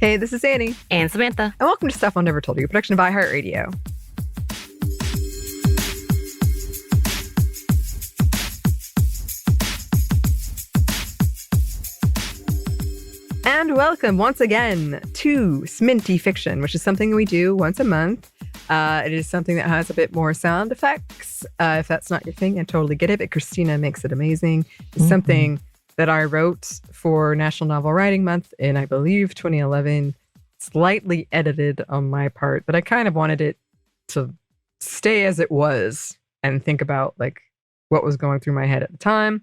Hey, this is Anney. And Samantha. And welcome to Stuff I'll Never Told You, a production of iHeartRadio. And welcome once again to SMNTY Fiction, which is something we do once a month. It is something that has a bit more sound effects. If that's not your thing, I totally get it, but Christina makes it amazing. It's something that I wrote for National Novel Writing Month in, I believe, 2011. Slightly edited on my part, but I kind of wanted it to stay as it was and think about like what was going through my head at the time.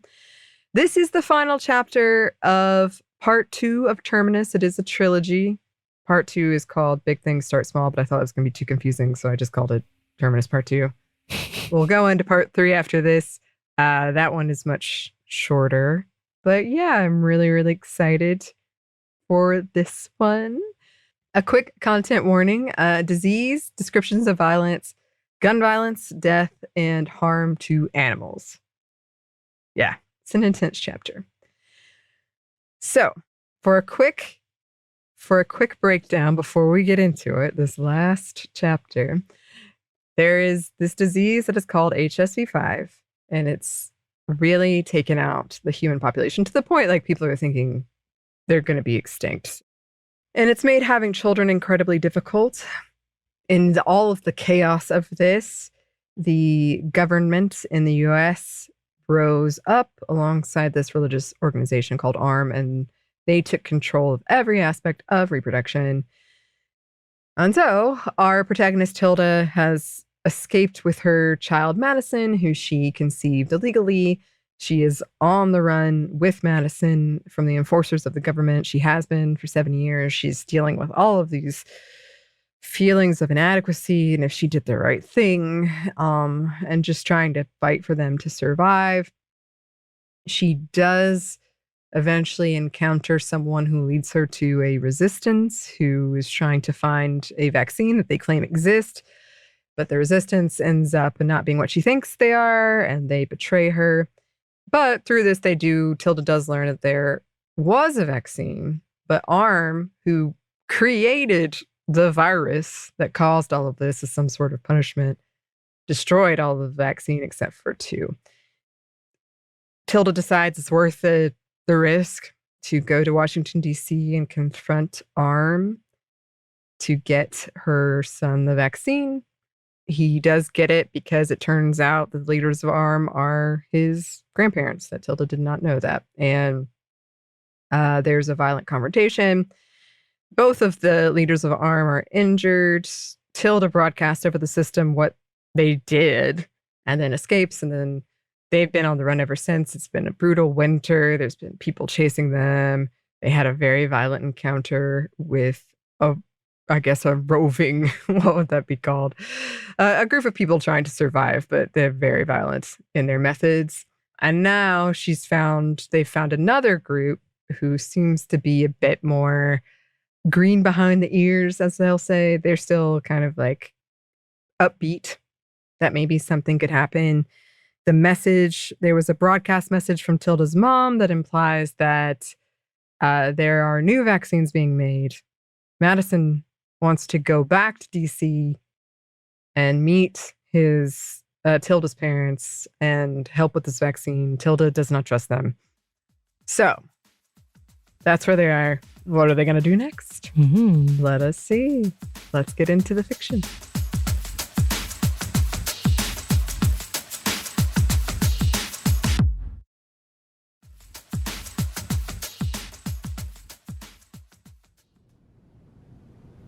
This is the final chapter of part 2 of Terminus. It is a trilogy. Part 2 is called Big Things Start Small, but I thought it was going to be too confusing, so I just called it Terminus Part 2. We'll go into Part 3 after this. That one is much shorter. But yeah, I'm really, really excited for this one. A quick content warning. Disease, descriptions of violence, gun violence, death, and harm to animals. Yeah, it's an intense chapter. So, for a quick breakdown before we get into it, this last chapter, there is this disease that is called HSV5, and it's really taken out the human population to the point like people are thinking they're going to be extinct. And it's made having children incredibly difficult. In all of the chaos of this, the government in the US rose up alongside this religious organization called ARM, and they took control of every aspect of reproduction. And so our protagonist, Tilda, has escaped with her child, Madison, who she conceived illegally. She is on the run with Madison from the enforcers of the government. She has been for 7 years. She's dealing with all of these feelings of inadequacy and if she did the right thing, and just trying to fight for them to survive. She does eventually encounter someone who leads her to a resistance who is trying to find a vaccine that they claim exists, but the resistance ends up not being what she thinks they are, and they betray her. But through this, Tilda does learn that there was a vaccine, but ARM, who created the virus that caused all of this as some sort of punishment, destroyed all of the vaccine except for 2. Tilda decides it's worth the risk to go to Washington, D.C. and confront ARM to get her son the vaccine. He does get it because it turns out the leaders of ARM are his grandparents. That Tilda did not know that. And there's a violent confrontation. Both of the leaders of ARM are injured. Tilda broadcasts over the system what they did and then escapes. And then they've been on the run ever since. It's been a brutal winter. There's been people chasing them. They had a very violent encounter with a roving, what would that be called? A group of people trying to survive, but they're very violent in their methods. And now they found another group who seems to be a bit more green behind the ears, as they'll say. They're still kind of like upbeat that maybe something could happen. The message, there was a broadcast message from Tilda's mom that implies that there are new vaccines being made. Madison wants to go back to DC and meet his Tilda's parents and help with this vaccine. Tilda does not trust them. So that's where they are. What are they going to do next? Let us see. Let's get into the fiction.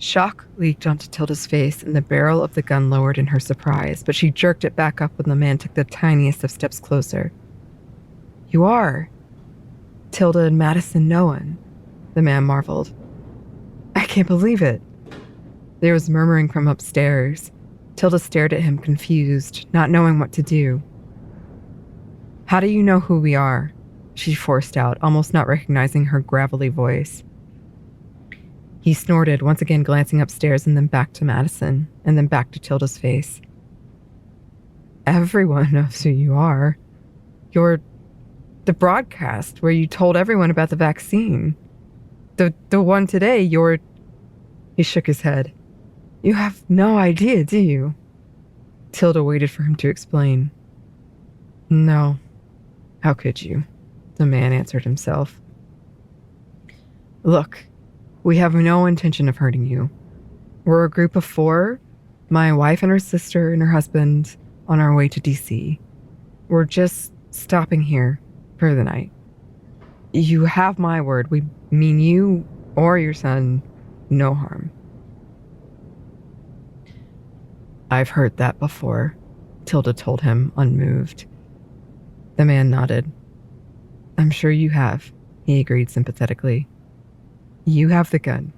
Shock leaked onto Tilda's face, and the barrel of the gun lowered in her surprise, but she jerked it back up when the man took the tiniest of steps closer. "You are Tilda and Madison Nolan," the man marveled. "I can't believe it." There was murmuring from upstairs. Tilda stared at him, confused, not knowing what to do. "How do you know who we are?" she forced out, almost not recognizing her gravelly voice. He snorted, once again glancing upstairs and then back to Madison, and then back to Tilda's face. "Everyone knows who you are. You're the broadcast where you told everyone about the vaccine. The one today, you're He shook his head. You have no idea, do you? Tilda waited for him to explain. No. How could you? The man answered himself. Look, we have no intention of hurting you. We're a group of 4, my wife and her sister and her husband, on our way to DC. We're just stopping here for the night. You have my word. We mean you or your son no harm. I've heard that before, Tilda told him, unmoved. The man nodded. I'm sure you have, he agreed sympathetically. You have the gun.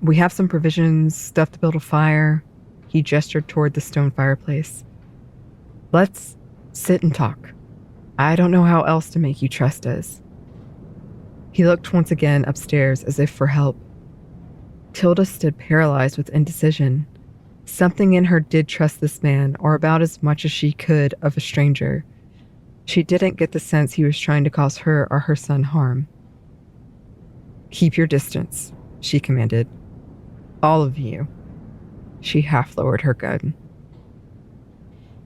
We have some provisions, stuff to build a fire. He gestured toward the stone fireplace. Let's sit and talk. I don't know how else to make you trust us. He looked once again upstairs as if for help. Tilda stood paralyzed with indecision. Something in her did trust this man, or about as much as she could of a stranger. She didn't get the sense he was trying to cause her or her son harm. Keep your distance, she commanded. All of you. She half lowered her gun.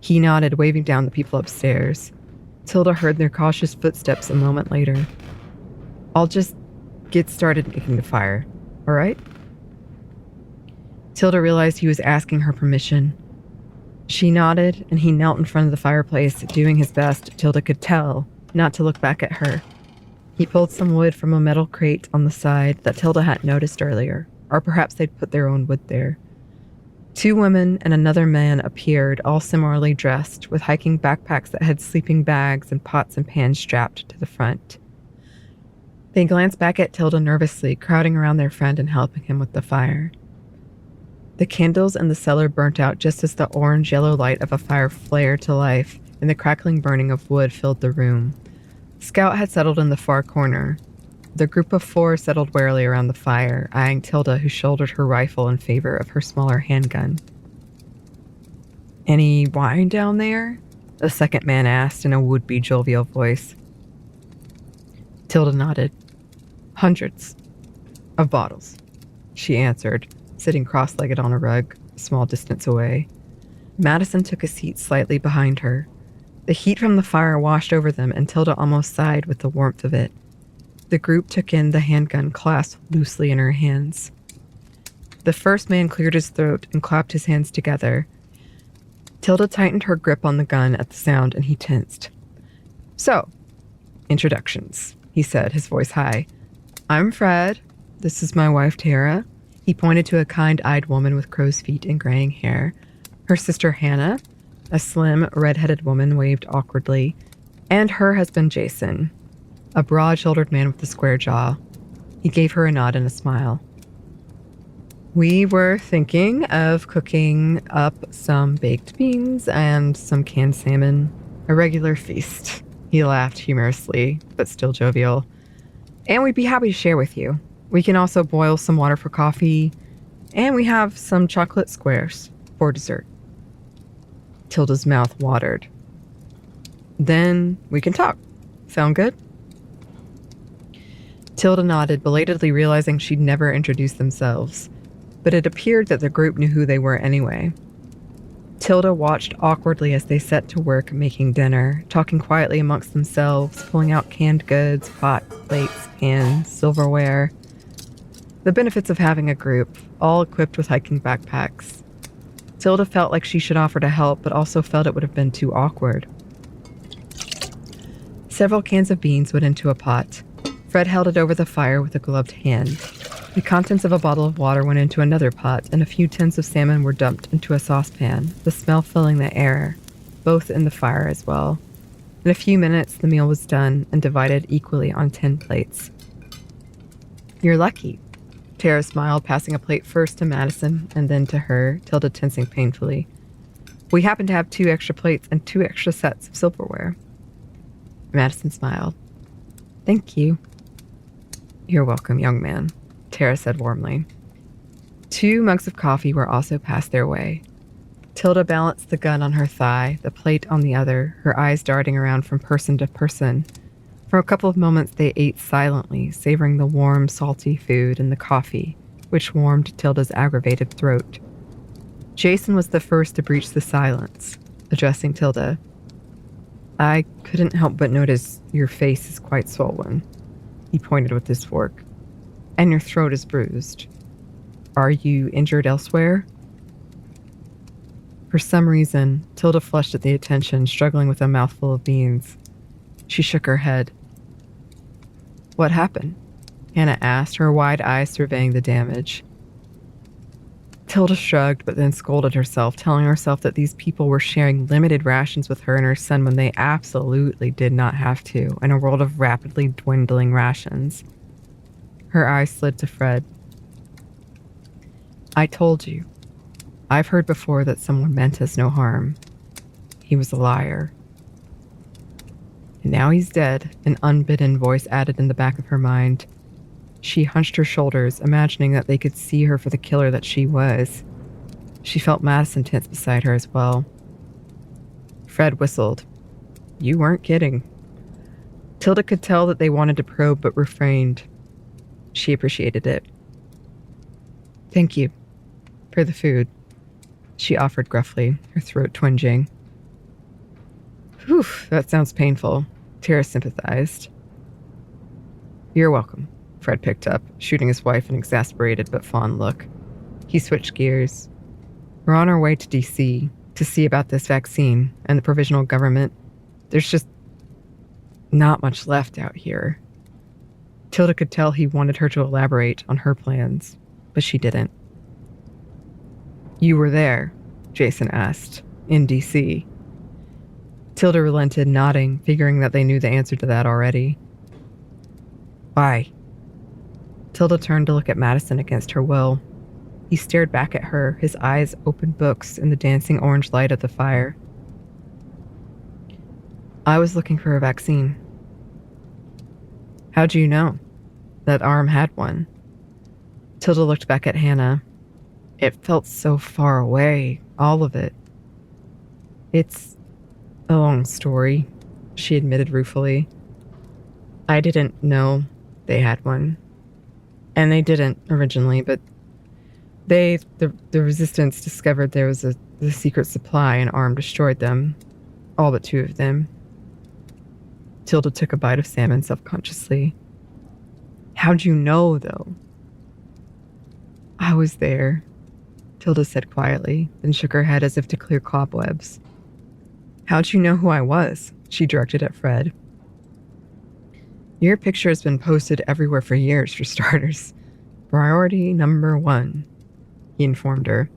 He nodded, waving down the people upstairs. Tilda heard their cautious footsteps a moment later. I'll just get started making the fire, all right? Tilda realized he was asking her permission. She nodded, and he knelt in front of the fireplace, doing his best, Tilda could tell, not to look back at her. He pulled some wood from a metal crate on the side that Tilda hadn't noticed earlier, or perhaps they'd put their own wood there. 2 women and another man appeared, all similarly dressed, with hiking backpacks that had sleeping bags and pots and pans strapped to the front. They glanced back at Tilda nervously, crowding around their friend and helping him with the fire. The candles in the cellar burnt out just as the orange-yellow light of a fire flared to life, and the crackling burning of wood filled the room. Scout had settled in the far corner. The group of 4 settled warily around the fire, eyeing Tilda, who shouldered her rifle in favor of her smaller handgun. Any wine down there? The second man asked in a would-be jovial voice. Tilda nodded. Hundreds of bottles, she answered, sitting cross-legged on a rug, a small distance away. Madison took a seat slightly behind her. The heat from the fire washed over them, and Tilda almost sighed with the warmth of it. The group took in the handgun clasped loosely in her hands. The first man cleared his throat and clapped his hands together. Tilda tightened her grip on the gun at the sound, and he tensed. So, introductions, he said, his voice high. I'm Fred. This is my wife, Tara. He pointed to a kind-eyed woman with crow's feet and graying hair. Her sister, Hannah, a slim, red-headed woman, waved awkwardly. And her husband, Jason, a broad-shouldered man with a square jaw. He gave her a nod and a smile. We were thinking of cooking up some baked beans and some canned salmon. A regular feast. He laughed humorously, but still jovial. And we'd be happy to share with you. We can also boil some water for coffee, and we have some chocolate squares for dessert. Tilda's mouth watered. Then we can talk. Sound good? Tilda nodded, belatedly realizing she'd never introduced themselves, but it appeared that the group knew who they were anyway. Tilda watched awkwardly as they set to work making dinner, talking quietly amongst themselves, pulling out canned goods, pots, plates, pans, silverware. The benefits of having a group, all equipped with hiking backpacks. Tilda felt like she should offer to help, but also felt it would have been too awkward. Several cans of beans went into a pot. Fred held it over the fire with a gloved hand. The contents of a bottle of water went into another pot, and a few tins of salmon were dumped into a saucepan, the smell filling the air, both in the fire as well. In a few minutes, the meal was done and divided equally on 10 plates. You're lucky. Tara smiled, passing a plate first to Madison and then to her, Tilda tensing painfully. We happen to have 2 extra plates and 2 extra sets of silverware. Madison smiled. Thank you. You're welcome, young man, Tara said warmly. 2 mugs of coffee were also passed their way. Tilda balanced the gun on her thigh, the plate on the other, her eyes darting around from person to person. For a couple of moments they ate silently, savoring the warm, salty food and the coffee, which warmed Tilda's aggravated throat. Jason was the first to breach the silence, addressing Tilda. I couldn't help but notice your face is quite swollen. He pointed with his fork. And your throat is bruised. Are you injured elsewhere? For some reason, Tilda flushed at the attention, struggling with a mouthful of beans. She shook her head. What happened? Hannah asked, her wide eyes surveying the damage. Tilda shrugged, but then scolded herself, telling herself that these people were sharing limited rations with her and her son when they absolutely did not have to, in a world of rapidly dwindling rations. Her eyes slid to Fred. I told you. I've heard before that someone meant us no harm. He was a liar. And now he's dead, an unbidden voice added in the back of her mind. She hunched her shoulders, imagining that they could see her for the killer that she was. She felt Madison tense beside her as well. Fred whistled. You weren't kidding. Tilda could tell that they wanted to probe but refrained. She appreciated it. Thank you. For the food, she offered gruffly, her throat twinging. Whew, that sounds painful. Tara sympathized. You're welcome, Fred picked up, shooting his wife an exasperated but fond look. He switched gears. We're on our way to D.C. to see about this vaccine and the provisional government. There's just not much left out here. Tilda could tell he wanted her to elaborate on her plans, but she didn't. You were there, Jason asked, in D.C. Tilda relented, nodding, figuring that they knew the answer to that already. Why? Tilda turned to look at Madison against her will. He stared back at her, his eyes open books in the dancing orange light of the fire. I was looking for a vaccine. How'd you know? That arm had one. Tilda looked back at Hannah. It felt so far away, all of it. It's a long story, she admitted ruefully. I didn't know they had one. And they didn't originally, but the resistance discovered there was the secret supply and arm destroyed them. All but 2 of them. Tilda took a bite of salmon self-consciously. How'd you know, though? I was there, Tilda said quietly, then shook her head as if to clear cobwebs. How'd you know who I was? She directed at Fred. Your picture has been posted everywhere for years, for starters. Priority number 1, he informed her.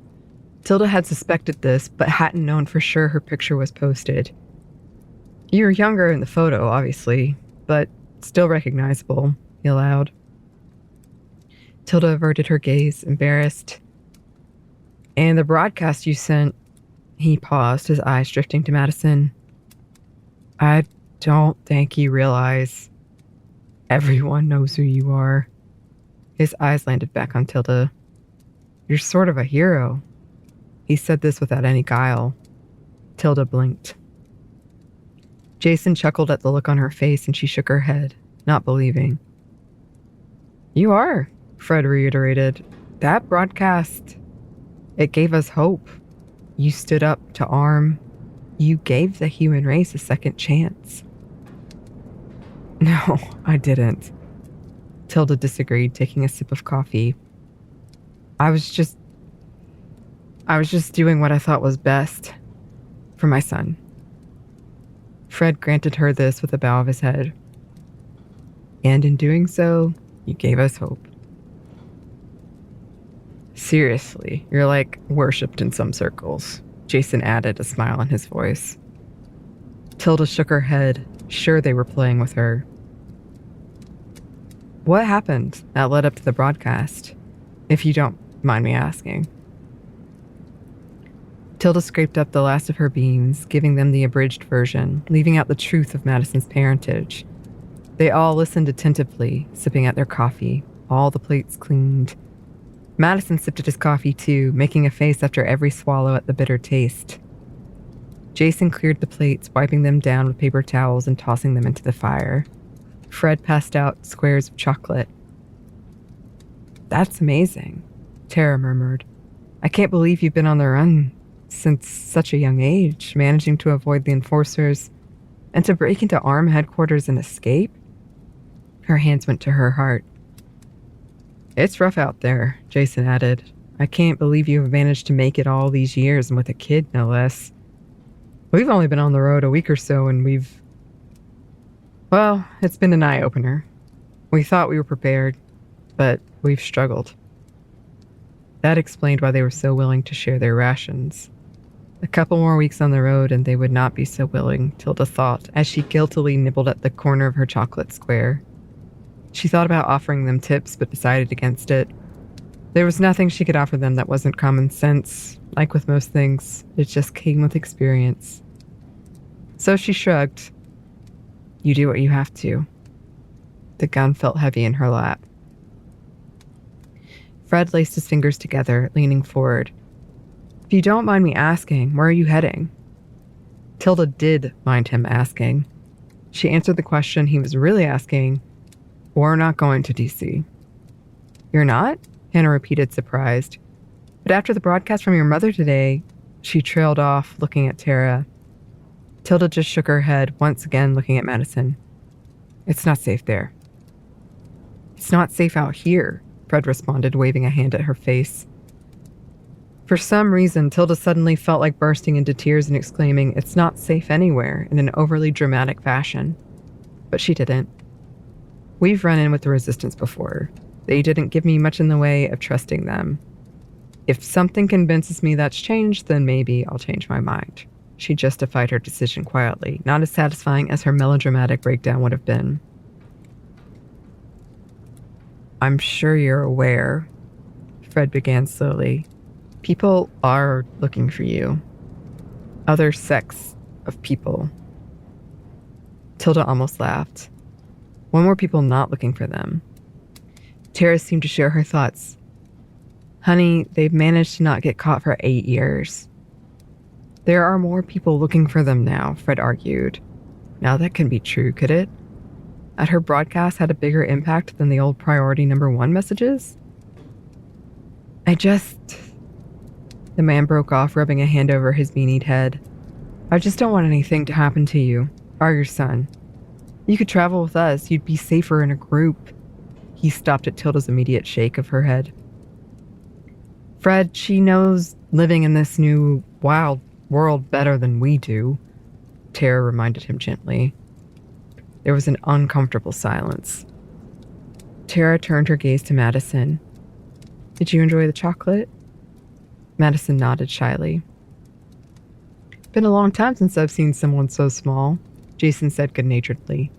Tilda had suspected this, but hadn't known for sure her picture was posted. You were younger in the photo, obviously, but still recognizable, he allowed. Tilda averted her gaze, embarrassed. And the broadcast you sent, he paused, his eyes drifting to Madison. I don't think you realize everyone knows who you are. His eyes landed back on Tilda. You're sort of a hero. He said this without any guile. Tilda blinked. Jason chuckled at the look on her face and she shook her head, not believing. You are, Fred reiterated. That broadcast, it gave us hope. You stood up to arm. You gave the human race a second chance. No, I didn't. Tilda disagreed, taking a sip of coffee. I was just doing what I thought was best for my son. Fred granted her this with a bow of his head. And in doing so, you gave us hope. Seriously, you're like worshipped in some circles, Jason added, a smile on his voice. Tilda shook her head, sure they were playing with her. What happened that led up to the broadcast, if you don't mind me asking? Tilda scraped up the last of her beans, giving them the abridged version, leaving out the truth of Madison's parentage. They all listened attentively, sipping at their coffee, all the plates cleaned. Madison sipped at his coffee too, making a face after every swallow at the bitter taste. Jason cleared the plates, wiping them down with paper towels and tossing them into the fire. Fred passed out squares of chocolate. That's amazing, Tara murmured. I can't believe you've been on the run since such a young age, managing to avoid the enforcers and to break into ARM headquarters and escape. Her hands went to her heart. It's rough out there, Jason added. I can't believe you have managed to make it all these years and with a kid, no less. We've only been on the road a week or so and well, it's been an eye-opener. We thought we were prepared, but we've struggled. That explained why they were so willing to share their rations. A couple more weeks on the road and they would not be so willing, Tilda thought, as she guiltily nibbled at the corner of her chocolate square. She thought about offering them tips, but decided against it. There was nothing she could offer them that wasn't common sense. Like with most things, it just came with experience. So she shrugged. You do what you have to. The gun felt heavy in her lap. Fred laced his fingers together, leaning forward. If you don't mind me asking, where are you heading? Tilda did mind him asking. She answered the question he was really asking. We're not going to D.C. You're not? Hannah repeated, surprised. But after the broadcast from your mother today, she trailed off, looking at Tara. Tilda just shook her head, once again looking at Madison. It's not safe there. It's not safe out here, Fred responded, waving a hand at her face. For some reason, Tilda suddenly felt like bursting into tears and exclaiming, it's not safe anywhere, in an overly dramatic fashion. But she didn't. We've run in with the resistance before. They didn't give me much in the way of trusting them. If something convinces me that's changed, then maybe I'll change my mind. She justified her decision quietly, not as satisfying as her melodramatic breakdown would have been. I'm sure you're aware, Fred began slowly. People are looking for you. Other sects of people. Tilda almost laughed. When were people not looking for them? Tara seemed to share her thoughts. Honey, they've managed to not get caught for 8 years. There are more people looking for them now, Fred argued. Now that can be true, could it? Had her broadcast had a bigger impact than the old priority number 1 messages? The man broke off, rubbing a hand over his beanied head. I just don't want anything to happen to you, or your son. You could travel with us, you'd be safer in a group. He stopped at Tilda's immediate shake of her head. Fred, she knows living in this new, wild world better than we do, Tara reminded him gently. There was an uncomfortable silence. Tara turned her gaze to Madison. Did you enjoy the chocolate? Madison nodded shyly. Been a long time since I've seen someone so small, Jason said good-naturedly.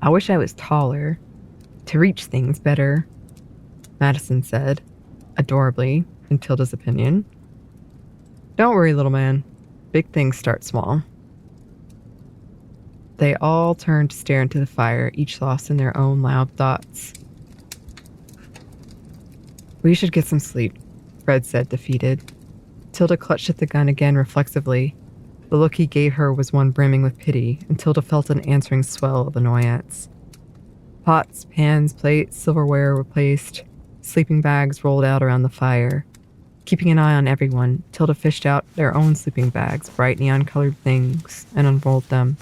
I wish I was taller, to reach things better, Madison said, adorably, in Tilda's opinion. Don't worry, little man. Big things start small. They all turned to stare into the fire, each lost in their own loud thoughts. We should get some sleep, Fred said, defeated. Tilda clutched at the gun again reflexively. The look he gave her was one brimming with pity, and Tilda felt an answering swell of annoyance. Pots, pans, plates, silverware were placed. Sleeping bags rolled out around the fire. Keeping an eye on everyone, Tilda fished out their own sleeping bags, bright neon-colored things, and unrolled them.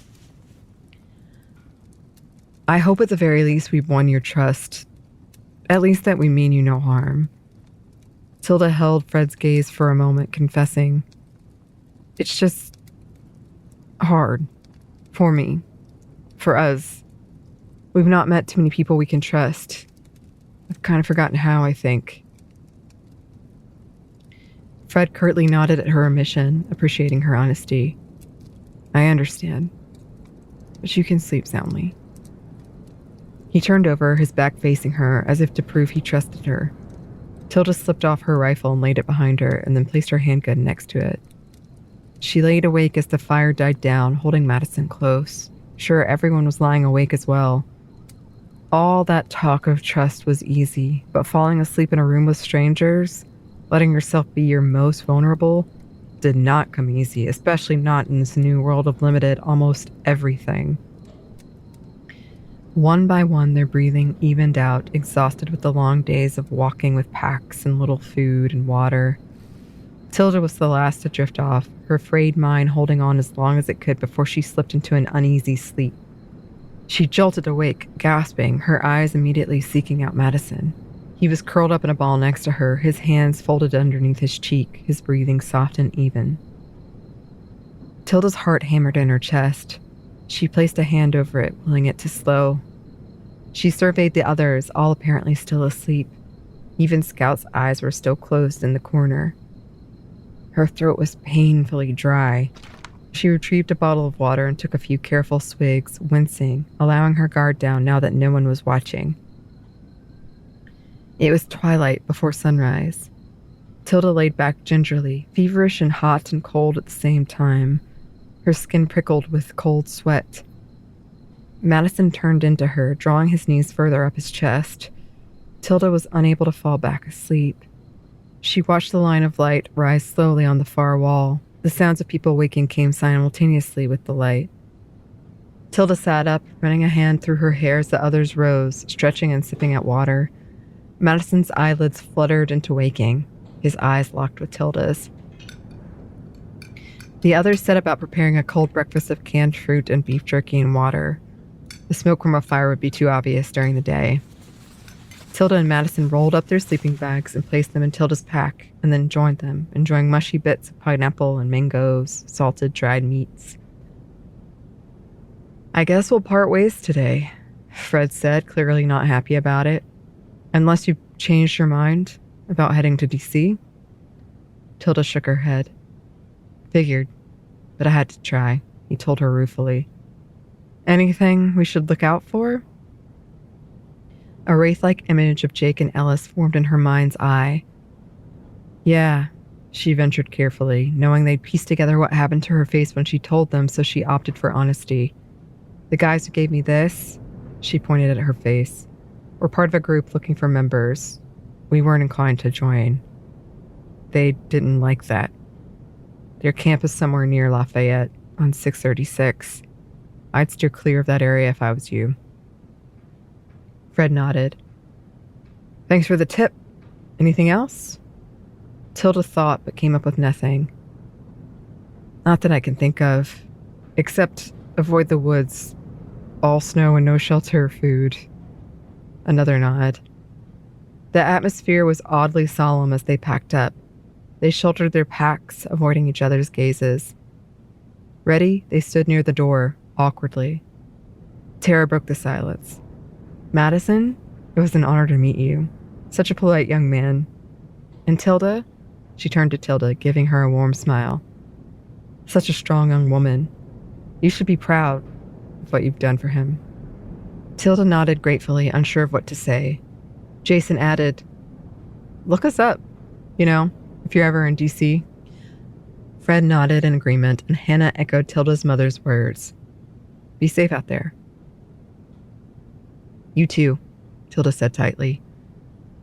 I hope at the very least we've won your trust. At least that we mean you no harm. Tilda held Fred's gaze for a moment, confessing, it's just hard. For me. For us. We've not met too many people we can trust. I've kind of forgotten how, I think. Fred curtly nodded at her omission, appreciating her honesty. I understand. But you can sleep soundly. He turned over, his back facing her, as if to prove he trusted her. Tilda slipped off her rifle and laid it behind her, and then placed her handgun next to it. She laid awake as the fire died down, holding Madison close, sure everyone was lying awake as well. All that talk of trust was easy, but falling asleep in a room with strangers, letting yourself be your most vulnerable, did not come easy, especially not in this new world of limited almost everything. One by one, their breathing evened out, exhausted with the long days of walking with packs and little food and water. Tilda was the last to drift off, her frayed mind holding on as long as it could before she slipped into an uneasy sleep. She jolted awake, gasping, her eyes immediately seeking out Madison. He was curled up in a ball next to her, his hands folded underneath his cheek, his breathing soft and even. Tilda's heart hammered in her chest. She placed a hand over it, willing it to slow. She surveyed the others, all apparently still asleep. Even Scout's eyes were still closed in the corner. Her throat was painfully dry. She retrieved a bottle of water and took a few careful swigs, wincing, allowing her guard down now that no one was watching. It was twilight before sunrise. Tilda laid back gingerly, feverish and hot and cold at the same time. Her skin prickled with cold sweat. Madison turned into her, drawing his knees further up his chest. Tilda was unable to fall back asleep. She watched the line of light rise slowly on the far wall. The sounds of people waking came simultaneously with the light. Tilda sat up, running a hand through her hair as the others rose, stretching and sipping at water. Madison's eyelids fluttered into waking, his eyes locked with Tilda's. The others set about preparing a cold breakfast of canned fruit and beef jerky and water. The smoke from a fire would be too obvious during the day. Tilda and Madison rolled up their sleeping bags and placed them in Tilda's pack, and then joined them, enjoying mushy bits of pineapple and mangoes, salted dried meats. "I guess we'll part ways today," Fred said, clearly not happy about it. "Unless you've changed your mind about heading to DC?" Tilda shook her head. "Figured, but I had to try," he told her ruefully. "Anything we should look out for?" A wraith-like image of Jake and Ellis formed in her mind's eye. "Yeah," she ventured carefully, knowing they'd pieced together what happened to her face when she told them, so she opted for honesty. "The guys who gave me this," she pointed at her face, "were part of a group looking for members. We weren't inclined to join. They didn't like that. Their camp is somewhere near Lafayette, on 636. I'd steer clear of that area if I was you." Fred nodded. "Thanks for the tip. Anything else?" Tilda thought, but came up with nothing. "Not that I can think of. Except avoid the woods. All snow and no shelter or food." Another nod. The atmosphere was oddly solemn as they packed up. They shouldered their packs, avoiding each other's gazes. Ready, they stood near the door, awkwardly. Tara broke the silence. "Madison, it was an honor to meet you. Such a polite young man. And Tilda?" She turned to Tilda, giving her a warm smile. "Such a strong young woman. You should be proud of what you've done for him." Tilda nodded gratefully, unsure of what to say. Jason added, "Look us up, if you're ever in DC." Fred nodded in agreement, and Hannah echoed Tilda's mother's words. "Be safe out there." "You too," Tilda said tightly.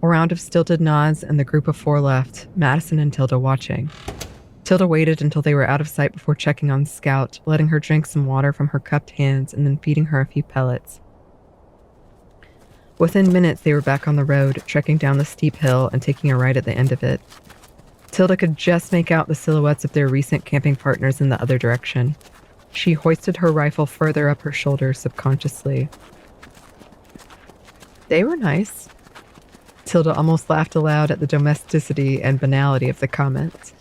A round of stilted nods, and the group of four left, Madison and Tilda watching. Tilda waited until they were out of sight before checking on Scout, letting her drink some water from her cupped hands and then feeding her a few pellets. Within minutes, they were back on the road, trekking down the steep hill and taking a right at the end of it. Tilda could just make out the silhouettes of their recent camping partners in the other direction. She hoisted her rifle further up her shoulder subconsciously. They were nice. Tilda almost laughed aloud at the domesticity and banality of the comment.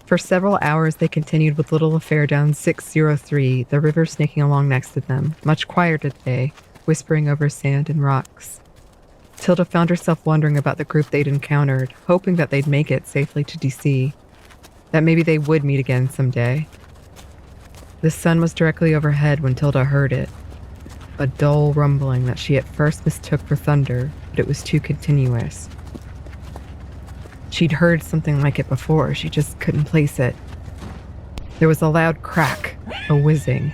For several hours, they continued with little affair down 603, the river snaking along next to them, much quieter today, whispering over sand and rocks. Tilda found herself wondering about the group they'd encountered, hoping that they'd make it safely to DC, that maybe they would meet again someday. The sun was directly overhead when Tilda heard it, a dull rumbling that she at first mistook for thunder, but it was too continuous. She'd heard something like it before, she just couldn't place it. There was a loud crack, a whizzing.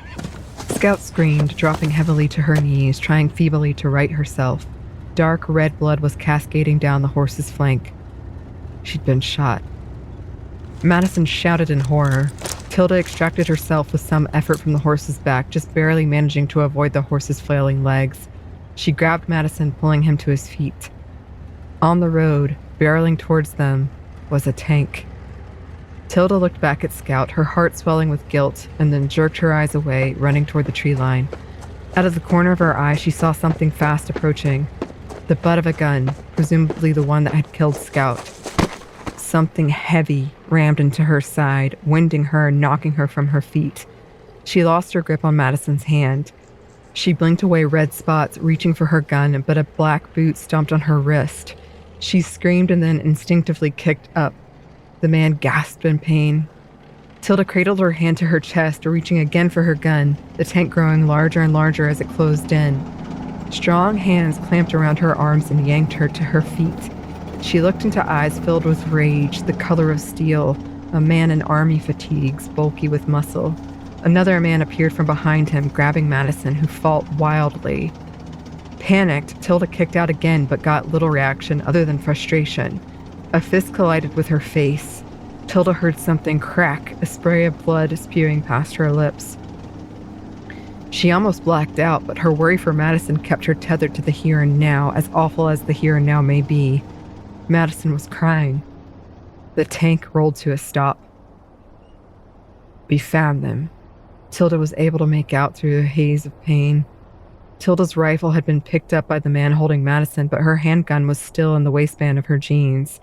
Scout screamed, dropping heavily to her knees, trying feebly to right herself. Dark red blood was cascading down the horse's flank. She'd been shot. Madison shouted in horror. Tilda extracted herself with some effort from the horse's back, just barely managing to avoid the horse's flailing legs. She grabbed Madison, pulling him to his feet. On the road, barreling towards them, was a tank. Tilda looked back at Scout, her heart swelling with guilt, and then jerked her eyes away, running toward the tree line. Out of the corner of her eye, she saw something fast approaching. The butt of a gun, presumably the one that had killed Scout. Something heavy rammed into her side, winding her and knocking her from her feet. She lost her grip on Madison's hand. She blinked away red spots, reaching for her gun, but a black boot stomped on her wrist. She screamed and then instinctively kicked up. The man gasped in pain. Tilda cradled her hand to her chest, reaching again for her gun, the tank growing larger and larger as it closed in. Strong hands clamped around her arms and yanked her to her feet. She looked into eyes filled with rage, the color of steel, a man in army fatigues, bulky with muscle. Another man appeared from behind him, grabbing Madison, who fought wildly. Panicked, Tilda kicked out again, but got little reaction other than frustration. A fist collided with her face. Tilda heard something crack, a spray of blood spewing past her lips. She almost blacked out, but her worry for Madison kept her tethered to the here and now, as awful as the here and now may be. Madison was crying. The tank rolled to a stop. We found them. Tilda was able to make out through a haze of pain. Tilda's rifle had been picked up by the man holding Madison, but her handgun was still in the waistband of her jeans.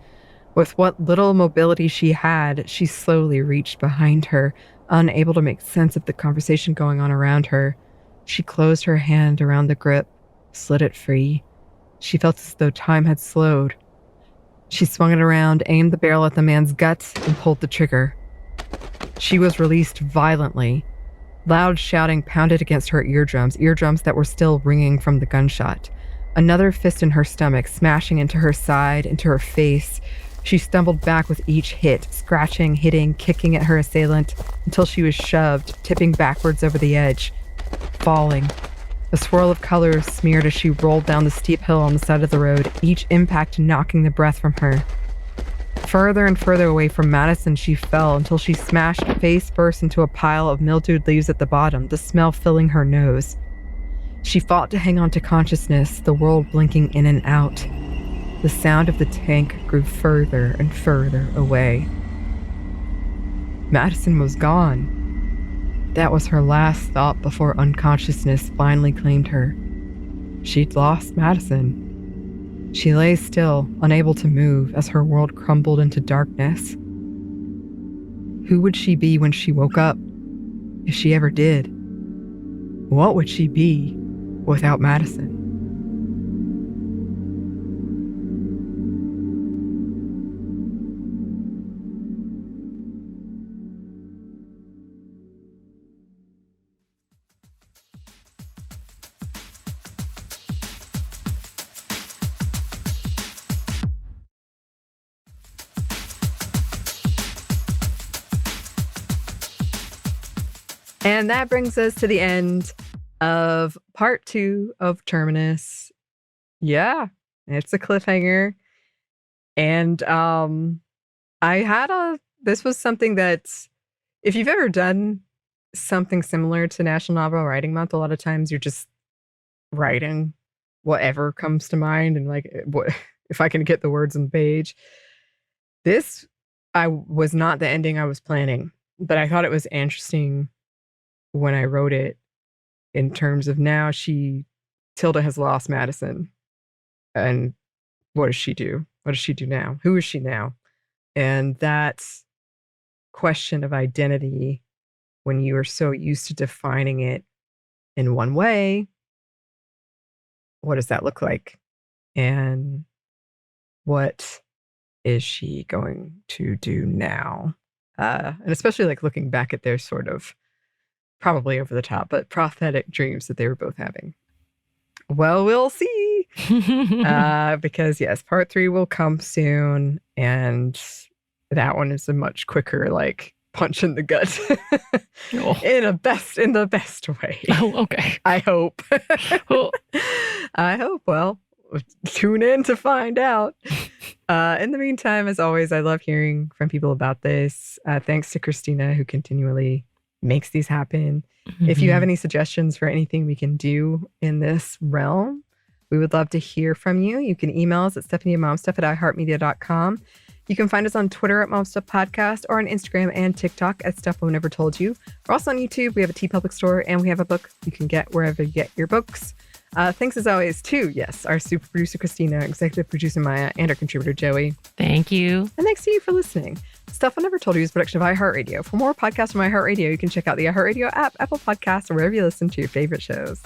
With what little mobility she had, she slowly reached behind her, unable to make sense of the conversation going on around her. She closed her hand around the grip, slid it free. She felt as though time had slowed. She swung it around, aimed the barrel at the man's guts, and pulled the trigger. She was released violently. Loud shouting pounded against her eardrums that were still ringing from the gunshot. Another fist in her stomach, smashing into her side, into her face. She stumbled back with each hit, scratching, hitting, kicking at her assailant, until she was shoved, tipping backwards over the edge, falling. A swirl of colors smeared as she rolled down the steep hill on the side of the road, each impact knocking the breath from her. Further and further away from Madison she fell until she smashed face first into a pile of mildewed leaves at the bottom, the smell filling her nose. She fought to hang on to consciousness, the world blinking in and out. The sound of the tank grew further and further away. Madison was gone. That was her last thought before unconsciousness finally claimed her. She'd lost Madison. She lay still, unable to move, as her world crumbled into darkness. Who would she be when she woke up? If she ever did? What would she be without Madison? And that brings us to the end of part 2 of Terminus. Yeah, it's a cliffhanger. And this was something that, if you've ever done something similar to National Novel Writing Month, a lot of times you're just writing whatever comes to mind and if I can get the words on the page. This was not the ending I was planning, but I thought it was interesting when I wrote it, in terms of now Tilda has lost Madison. And what does she do? What does she do now? Who is she now? And that question of identity, when you are so used to defining it in one way, what does that look like? And what is she going to do now? And especially looking back at their sort of probably over the top, but prophetic dreams that they were both having. Well, we'll see. Because yes, part 3 will come soon, and that one is a much quicker punch in the gut. in the best way. Oh, okay. I hope. Well, I hope. Well, tune in to find out. In the meantime, as always, I love hearing from people about this. Thanks to Christina, who continually makes these happen. If you have any suggestions for anything we can do in this realm, we would love to hear from you. You can email us at stephanieandmomstuff@iheartmedia.com. You can find us on Twitter at Momstuff Podcast or on Instagram and TikTok at Stuff Mom Never Told You. We're also on YouTube. We have a TeePublic store and we have a book you can get wherever you get your books. Thanks as always to, yes, our super producer Christina, executive producer Maya, and our contributor Joey. Thank you. And thanks to you for listening. Stuff I Never Told You is a production of iHeartRadio. For more podcasts from iHeartRadio, you can check out the iHeartRadio app, Apple Podcasts, or wherever you listen to your favorite shows.